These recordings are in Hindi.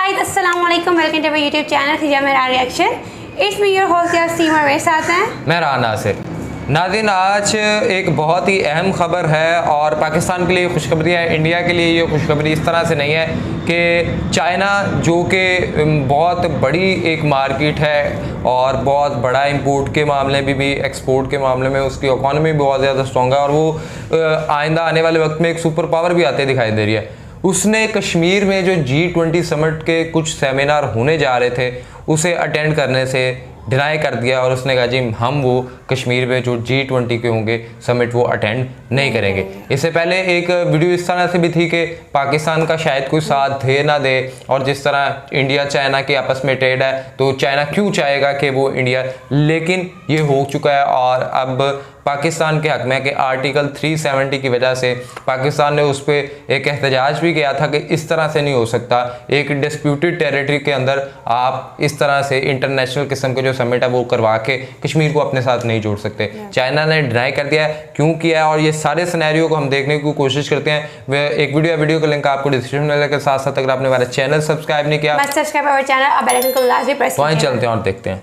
गाइस अस्सलाम वालेकुम, welcome to my YouTube channel खिजा मेरा रिएक्शन। इट्स मी योर होस्ट यार सीमा, मेरे साथ हैं मैं राना नासिर। नाज़रीन, आज एक बहुत ही अहम ख़बर है और पाकिस्तान के लिए खुशखबरी है। इंडिया के लिए ये खुशखबरी इस तरह से नहीं है कि चाइना, जो कि बहुत बड़ी एक मार्केट है और बहुत बड़ा इंपोर्ट के मामले में भी एक्सपोर्ट के मामले में उसकी इकॉनमी बहुत ज़्यादा स्ट्रॉन्ग है और वो आइंदा आने वाले वक्त में एक सुपर पावर भी आते दिखाई दे रही है। उसने कश्मीर में जो G20 समिट के कुछ सेमिनार होने जा रहे थे उसे अटेंड करने से डिनाई कर दिया और उसने कहा जी हम वो कश्मीर में जो G20 के होंगे समिट वो अटेंड नहीं करेंगे। इससे पहले एक वीडियो इस तरह से भी थी कि पाकिस्तान का शायद कोई साथ दे ना दे और जिस तरह इंडिया चाइना के आपस में ट्रेड है तो चाइना क्यों चाहेगा कि वो इंडिया, लेकिन ये हो चुका है और अब पाकिस्तान के हक में कि आर्टिकल 370 की वजह से पाकिस्तान ने उस पर एक एहतजाज भी किया था कि इस तरह से नहीं हो सकता, एक डिस्प्यूटेड टेरिटरी के अंदर आप इस तरह से इंटरनेशनल किस्म के जो समिट है वो करवा के कश्मीर को अपने साथ नहीं जोड़ सकते। चाइना ने डिनाई कर दिया है, क्यों किया है और ये सारे सिनेरियो को हम देखने की कोशिश करते हैं। एक वीडियो का लिंक आपको डिस्क्रिप्शन में के साथ साथ अगर आपने हमारा चैनल सब्सक्राइब नहीं किया सब्सक्राइब चैनल और बेल आइकन को लाजमी प्रेस तो चलते हैं और देखते हैं।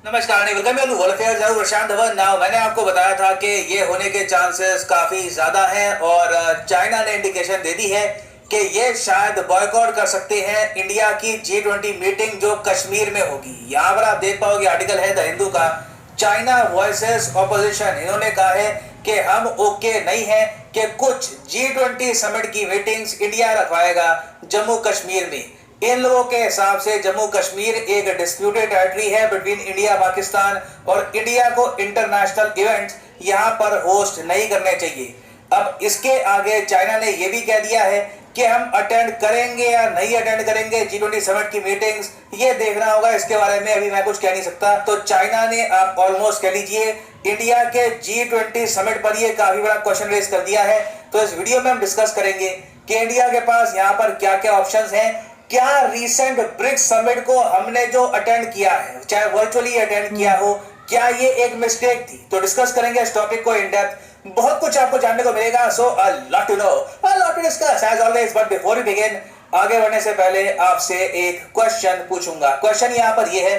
नमस्कार, मैंने आपको बताया था कि ये होने के चांसेस काफी ज्यादा हैं और चाइना ने इंडिकेशन दे दी है कि ये शायद बॉयकॉट कर सकते हैं इंडिया की G20 मीटिंग जो कश्मीर में होगी। यहाँ पर आप देख पाओगे, आर्टिकल है द हिंदू का, चाइना वॉइसेस ऑपोजिशन। इन्होंने कहा है कि हम ओके नहीं है कि कुछ G20 समिट की मीटिंग्स इंडिया रखवाएगा जम्मू कश्मीर में। इन लोगों के हिसाब से जम्मू कश्मीर एक डिस्प्यूटेड टेरिटरी है बिटवीन इंडिया पाकिस्तान और इंडिया को इंटरनेशनल इवेंट्स यहां पर होस्ट नहीं करने चाहिए। अब इसके आगे चाइना ने यह भी कह दिया है कि हम अटेंड करेंगे या नहीं अटेंड करेंगे G20 समिट की मीटिंग्स, ये देखना होगा। इसके बारे में अभी मैं कुछ कह नहीं सकता। तो चाइना ने आप ऑलमोस्ट कह लीजिए इंडिया के G20 समिट पर ये काफी बड़ा क्वेश्चन रेज कर दिया है। तो इस वीडियो में हम डिस्कस करेंगे कि इंडिया के पास यहाँ पर क्या क्या ऑप्शंस हैं। क्या रिसेंट ब्रिक्स समिट को हमने जो अटेंड किया है, चाहे वर्चुअली अटेंड किया हो, क्या ये एक मिस्टेक थी? तो डिस्कस करेंगे इस टॉपिक को इन डेप्थ। बहुत कुछ आपको जानने को मिलेगा, so a lot to know, a lot to discuss as always. But before we begin, आगे बढ़ने से पहले आपसे एक क्वेश्चन पूछूंगा। क्वेश्चन यहाँ पर ये है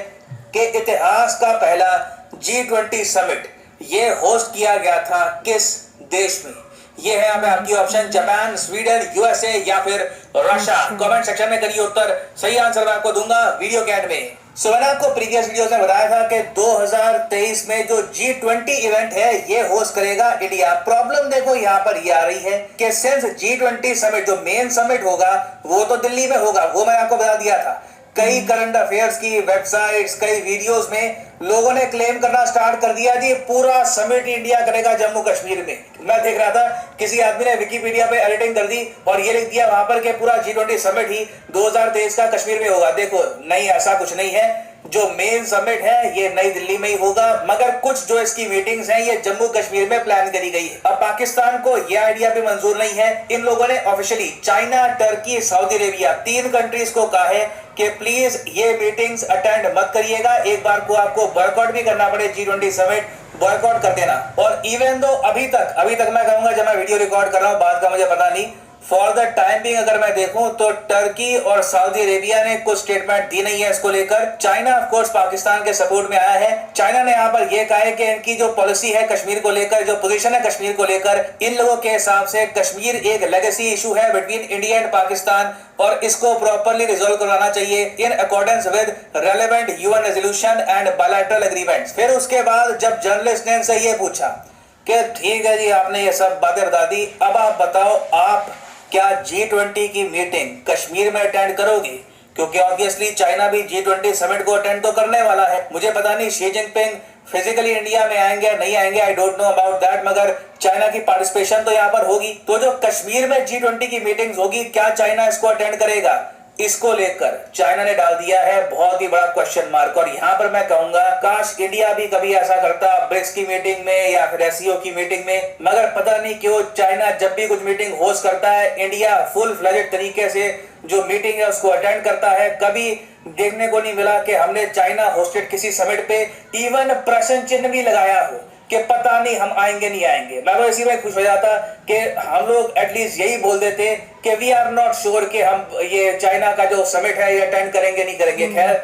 कि इतिहास का पहला G20 समिट ये होस्ट किया गया था किस देश में? ये है यहाँ पे आपकी ऑप्शन, जापान, स्वीडन, यूएसए या फिर रशिया। कमेंट सेक्शन में करिए उत्तर, सही आंसर मैं आपको दूंगा वीडियो के एंड में। सो मैंने आपको प्रीवियस वीडियोस में बताया था कि 2023 में जो G20 इवेंट है ये होस्ट करेगा इंडिया। प्रॉब्लम देखो यहाँ पर ये आ रही है कि सिंस G20 समिट जो मेन समिट होगा वो तो दिल्ली में होगा, वो मैंने आपको बता दिया था। कई करंट अफेयर्स की वेबसाइट्स, कई वीडियोस में लोगों ने क्लेम करना स्टार्ट कर दिया जी पूरा समिट इंडिया करेगा जम्मू कश्मीर में। मैं देख रहा था किसी आदमी ने विकिपीडिया पे एडिटिंग कर दी और ये लिख दिया वहां पर कि पूरा G20 समिट ही 2023 का कश्मीर में होगा। देखो नहीं, ऐसा कुछ नहीं है। जो मेन समिट है ये नई दिल्ली में ही होगा, मगर कुछ जो इसकी मीटिंग्स हैं ये जम्मू कश्मीर में प्लान करी गई है। अब पाकिस्तान को यह आइडिया भी मंजूर नहीं है। इन लोगों ने officially China, Turkey, Saudi Arabia 3 countries को कहा है कि प्लीज ये मीटिंग्स अटेंड मत करिएगा। एक बार को आपको बॉयकॉट भी करना पड़े G20 समिट, बॉयकॉट कर देना। और इवन दो अभी तक मैं कहूंगा, जब मैं वीडियो रिकॉर्ड कर रहा हूं, बात का मुझे पता नहीं, फॉर द टाइम बिंग अगर मैं देखूं तो टर्की और सऊदी अरेबिया ने कुछ स्टेटमेंट दी नहीं है इसको लेकर। चाइना ऑफ कोर्स पाकिस्तान के सपोर्ट में आया है। चाइना ने यहाँ पर यह कहा है कि इनकी जो पॉलिसी है कश्मीर को लेकर, जो पोजीशन है कश्मीर को लेकर, इन लोगों के हिसाब से कश्मीर एक लेगेसी इशू है बिटवीन इंडिया एंड पाकिस्तान और इसको प्रॉपर्ली रिजोल्व करवाना चाहिए in accordance with relevant UN resolution and bilateral agreements. फिर उसके बाद जब जर्नलिस्ट ने इनसे ये पूछा कि ठीक है जी आपने ये सब बातें बता दी, अब आप बताओ आप क्या G20 की मीटिंग कश्मीर में अटेंड करोगे? क्योंकि ऑब्वियसली चाइना भी G20 समिट को अटेंड तो करने वाला है। मुझे पता नहीं शी जिनपिंग फिजिकली इंडिया में आएंगे या नहीं आएंगे, I don't know about that, मगर चाइना की पार्टिसिपेशन तो यहाँ पर होगी। तो जो कश्मीर में G20 की मीटिंग्स होगी, क्या चाइना इसको अटेंड करेगा? इसको लेकर चाइना ने डाल दिया है बहुत ही बड़ा क्वेश्चन मार्क। और यहाँ पर मैं कहूंगा काश इंडिया भी कभी ऐसा करता ब्रिक्स की मीटिंग में या फिर SCO की मीटिंग में, मगर पता नहीं क्यों चाइना जब भी कुछ मीटिंग होस्ट करता है, इंडिया फुल फ्लेजेड तरीके से जो मीटिंग है उसको अटेंड करता है। कभी देखने को नहीं मिला कि हमने चाइना होस्टेड किसी समिट पे इवन प्रश्न चिन्ह भी लगाया हो कि पता नहीं हम आएंगे नहीं आएंगे। मैं तो इसी में खुश हो जाता कि हम लोग एटलीस्ट यही बोल देते कि वी आर नॉट श्योर कि हम ये चाइना का जो समिट है ये अटेंड करेंगे नहीं करेंगे। खैर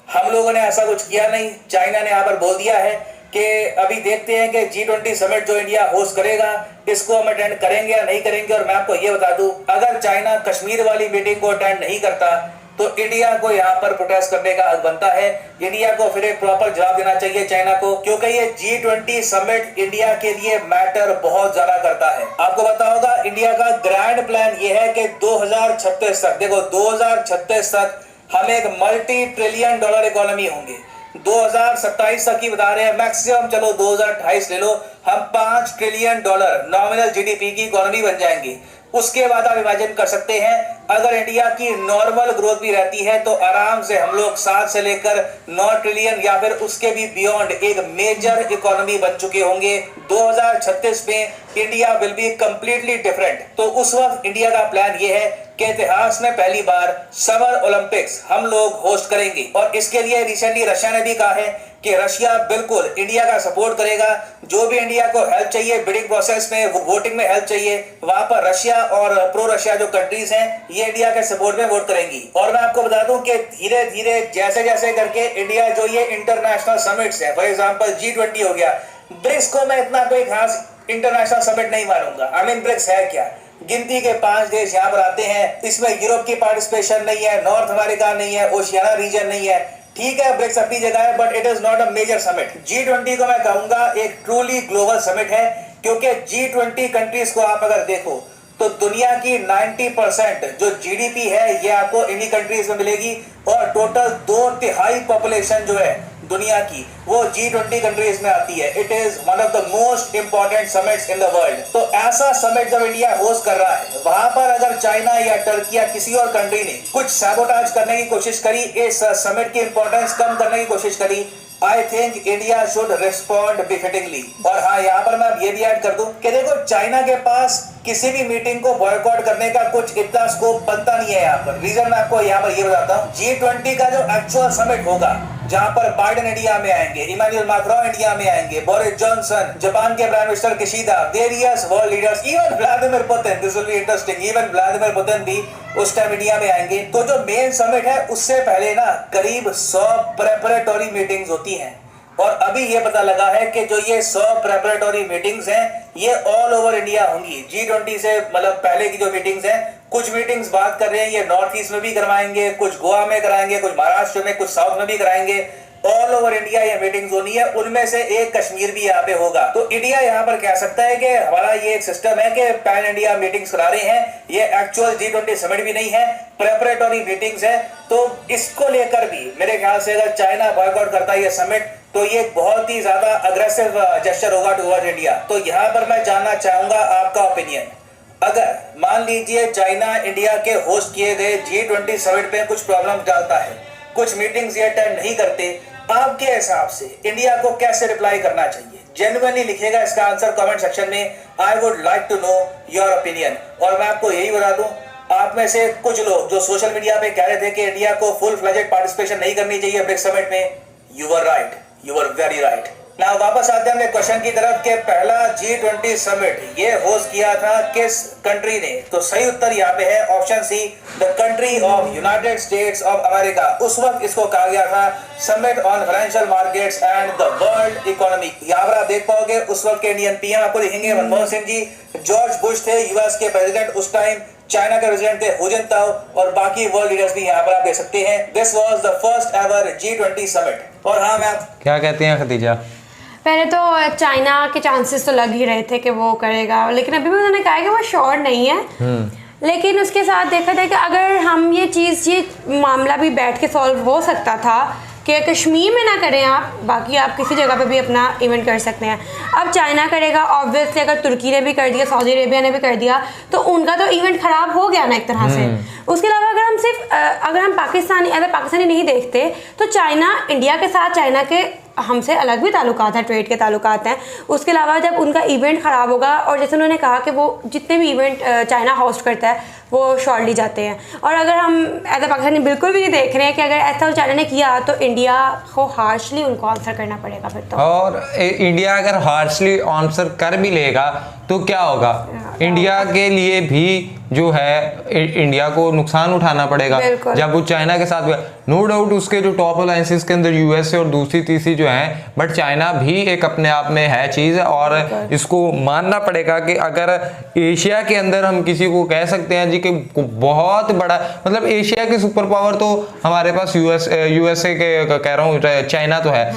हम लोगों ने ऐसा कुछ किया नहीं, चाइना ने यहाँ पर बोल दिया है कि अभी देखते हैं कि G20 समिट जो इंडिया होस्ट करेगा इसको हम अटेंड करेंगे या नहीं करेंगे। और मैं आपको ये बता दूं, अगर चाइना कश्मीर वाली मीटिंग को अटेंड नहीं करता तो इंडिया को यहाँ पर प्रोटेस्ट करने का हक बनता है। इंडिया को फिर एक प्रॉपर जवाब देना चाहिए चाइना को, क्योंकि ये G20 समिट इंडिया के लिए मैटर बहुत ज्यादा करता है। आपको पता होगा इंडिया का ग्रैंड प्लान ये है कि 2036 तक, देखो 2036 तक हम एक मल्टी ट्रिलियन डॉलर इकोनॉमी होंगे। 2027 तक की बता रहे हैं, मैक्सिमम चलो 2028 ले लो, हम 5 ट्रिलियन डॉलर नॉमिनल जीडीपी की इकोनॉमी बन जाएंगे। उसके बाद आप इमेजिन कर सकते हैं अगर इंडिया की नॉर्मल ग्रोथ भी रहती है तो आराम से हम लोग 7 से लेकर 9 ट्रिलियन या फिर उसके भी बियॉन्ड एक मेजर इकोनॉमी बन चुके होंगे। 2036 में India will be completely different. तो उस वक्त इंडिया का प्लान ये है कि इतिहास में पहली बार समर ओलंपिक्स हम लोग होस्ट करेंगे। और इसके लिए रिसेंटली रशिया ने भी कहा है कि रशिया बिल्कुल इंडिया का सपोर्ट करेगा। जो भी इंडिया को हेल्प चाहिए बिडिंग प्रोसेस में, वोटिंग में हेल्प चाहिए, वहां पर रशिया और प्रो रशिया जो कंट्रीज हैं ये इंडिया के सपोर्ट में वोट करेंगी। और मैं आपको बता दूं कि धीरे धीरे जैसे जैसे करके इंडिया जो ये इंटरनेशनल समिट्स है, फॉर एग्जांपल G20 हो गया, ब्रिक्स को मैं इतना कोई खास इंटरनेशनल समिट नहीं मानूंगा। आई मीन ब्रिक्स है क्या, गिनती के 5 देश यहाँ पर आते हैं, इसमें यूरोप की पार्टिसिपेशन नहीं है, नॉर्थ अमेरिका नहीं है, ओशियाना रीजन नहीं है। ठीक है ब्रिक्स अपनी जगह है but it is not a major summit. G20 को मैं कहूंगा एक ट्रूली ग्लोबल समिट है, क्योंकि G20 कंट्रीज को आप अगर देखो तो दुनिया की 90% जो जीडीपी है ये आपको इन्हीं कंट्रीज में मिलेगी। और टोटल 2/3 पॉपुलेशन जो है दुनिया की वो G20 कंट्रीज में आती है। It is one of the most important summits in the world. तो ऐसा समिट जब इंडिया होस्ट कर रहा है, वहां पर अगर चाइना या टर्की या किसी और कंट्री ने कुछ सैबोटाज करने की कोशिश करी, इस समिट की इंपॉर्टेंस कम करने की कोशिश करी, I think India should respond befittingly. और हाँ, यहाँ पर मैं ये भी ऐड कर दूं कि देखो चाइना के पास किसी भी मीटिंग को बॉयकॉट करने का कुछ इतना स्कोप बनता नहीं है यहाँ पर। रीजन मैं आपको यहाँ पर ये बताता हूँ, G20 का जो एक्चुअल समिट होगा जहाँ पर बाइडेन इंडिया में आएंगे, इमानुएल मैक्रोन इंडिया में आएंगे, बोरिस जॉनसन, जापान के prime minister Kishida, various world leaders, even Vladimir Putin, this will be interesting, even Vladimir Putin भी उस टाइम इंडिया में आएंगे। तो जो मेन समिट है उससे पहले ना करीब 100 प्रेपरेटरी मीटिंग्स होती हैं। और अभी ये पता लगा है कि जो ये 100 प्रेपरेटरी मीटिंग्स हैं ये ऑल ओवर इंडिया होंगी। G20 से मतलब पहले की जो मीटिंग्स हैं, कुछ मीटिंग्स बात कर रहे हैं ये नॉर्थ ईस्ट में भी करवाएंगे, कुछ गोवा में कराएंगे, कुछ महाराष्ट्र में, कुछ साउथ में भी कराएंगे। ऑल ओवर इंडिया ये मीटिंग्स होनी है, उनमें से एक कश्मीर भी यहाँ पे होगा। तो इंडिया यहाँ पर कह सकता है कि हमारा ये एक सिस्टम है कि पैन इंडिया मीटिंग्स करा रहे हैं, ये एक्चुअल G20 समिट भी नहीं है, प्रेपरेटरी मीटिंग्स है। तो इसको लेकर भी मेरे ख्याल से अगर चाइना बॉयकॉट करता है ये समिट तो ये बहुत ही ज्यादा अग्रेसिव जेस्चर होगा टुवर्ड्स इंडिया। तो यहाँ पर मैं जानना चाहूंगा आपका ओपिनियन, अगर मान लीजिए चाइना इंडिया के होस्ट किए गए G20 समिट पे कुछ प्रॉब्लम डालता है, कुछ मीटिंग्स ये अटेंड नहीं करते, आपके हिसाब से इंडिया को कैसे रिप्लाई करना चाहिए? जेन्युइनली लिखिएगा इसका आंसर कमेंट सेक्शन में। I would like to know your opinion. और मैं आपको यही बता दूं, आप में से कुछ लोग जो सोशल मीडिया पे कह रहे थे कि इंडिया को फुल फ्लेजेड पार्टिसिपेशन नहीं करनी चाहिए ब्रिक्स समिट में, you are right, you are very right. ना वापस आते हैं अपने क्वेश्चन की तरफ कि पहला G20 समिट ये होस्ट किया था किस कंट्री ने? तो सही उत्तर यहाँ पे है option C, the country of United States of America. उस वक्त इसको कहा गया था summit on financial markets and the world economy. यहाँ पर आप देख पाओगे उस वक्त के इंडियन पीएम आपको दिखेंगे मनमोहन सिंह जी, जॉर्ज बुश थे यूएस के प्रेसिडेंट उस टाइम, चाइना के प्रेसिडेंट थे हु जिनताओ, और बाकी वर्ल्ड लीडर्स भी यहाँ पर आप देख सकते हैं। This was the first ever G20 summit. और हाँ, मैं क्या कहती हैं खदीजा? पहले तो चाइना के चांसेस तो लग ही रहे थे कि वो करेगा, लेकिन अभी भी उन्होंने कहा है कि वो श्योर नहीं है। लेकिन उसके साथ देखा जाए कि अगर हम ये मामला भी बैठ के सॉल्व हो सकता था कि कश्मीर में ना करें आप, बाकी आप किसी जगह पे भी अपना इवेंट कर सकते हैं। अब चाइना करेगा, ऑब्वियसली अगर तुर्की ने भी कर दिया, सऊदी अरेबिया ने भी कर दिया, तो उनका तो इवेंट ख़राब हो गया ना एक तरह से। उसके अलावा अगर हम पाकिस्तानी नहीं देखते तो चाइना इंडिया के साथ, चाइना के हमसे अलग भी ताल्लुकात हैं, ट्रेड के ताल्लुकात हैं। उसके अलावा जब उनका इवेंट ख़राब होगा, और जैसे उन्होंने कहा कि वो जितने भी इवेंट चाइना होस्ट करता है वो शॉर्ट ली जाते हैं। और अगर हम एज अ पाकिस्तानी बिल्कुल भी नहीं देख रहे हैं कि अगर ऐसा चाइना ने किया तो इंडिया को हार्शली उनको आंसर करना पड़ेगा फिर तो। और इंडिया अगर हार्शली आंसर कर भी लेगा तो क्या होगा, इंडिया के लिए भी जो है इंडिया को नुकसान उठाना पड़ेगा जब वो चाइना के साथ। नो डाउट उसके जो टॉप अलायंसेस के अंदर यूएसए और दूसरी तीसरी जो है, बट चाइना भी एक अपने आप में है चीज़, और इसको मानना पड़ेगा कि अगर एशिया के अंदर हम किसी को कह सकते हैं जी कि बहुत बड़ा, मतलब एशिया की सुपर पावर तो हमारे पास यूएसए के कह रहा हूँ, चाइना तो है।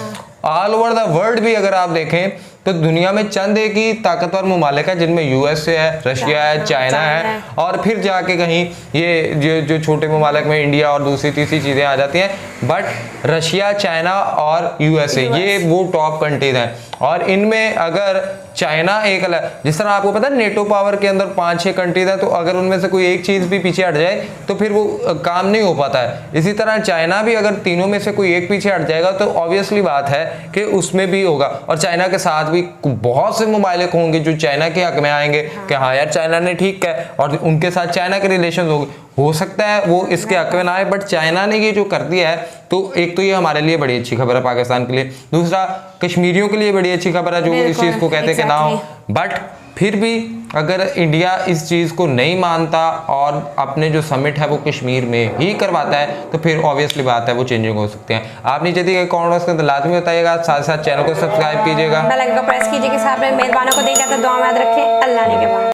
ऑल ओवर द वर्ल्ड भी अगर आप देखें तो दुनिया में चंद एक ही ताकतवर ममालिक है जिनमें यूएसए है, रशिया है, चाइना है, और फिर जाके कहीं ये जो छोटे ममालिक में इंडिया और दूसरी तीसरी चीज़ें आ जाती हैं। बट रशिया, चाइना और यूएसए ये वो टॉप कंट्रीज हैं। और इनमें अगर चाइना एक अलग, जिस तरह आपको पता है नेटो पावर के अंदर 5-6 कंट्रीज हैं, तो अगर उनमें से कोई एक चीज़ भी पीछे हट जाए तो फिर वो काम नहीं हो पाता है। इसी तरह चाइना भी अगर तीनों में से कोई एक पीछे हट जाएगा तो ऑब्वियसली बात है कि उसमें भी होगा। और चाइना के साथ भी बहुत से ममालिक होंगे जो चाइना के हक में आएंगे कि हाँ यार चाइना ने ठीक है, और उनके साथ चाइना के रिलेशन हो सकता है वो इसके हक में ना आए, बट चाइना ने ये जो कर दिया है तो एक तो ये हमारे लिए बड़ी अच्छी खबर है पाकिस्तान के लिए, दूसरा कश्मीरियों के लिए बड़ी अच्छी खबर है जो इस चीज़ को कहते हैं कि ना हो। बट फिर भी अगर इंडिया इस चीज़ को नहीं मानता और अपने जो समिट है वो कश्मीर में ही करवाता है तो फिर ऑब्वियसली बात है वो चेंजिंग हो सकते हैं। आप नीचे दिए कमेंट बॉक्स के अंदर लाजमी बताइएगा, साथ साथ चैनल को सब्सक्राइब कीजिएगा, बेल आइकन को प्रेस कीजिए कि साहब मेहरबानों को देखा तो दुआ में याद रखें। अल्लाह ने के बाद।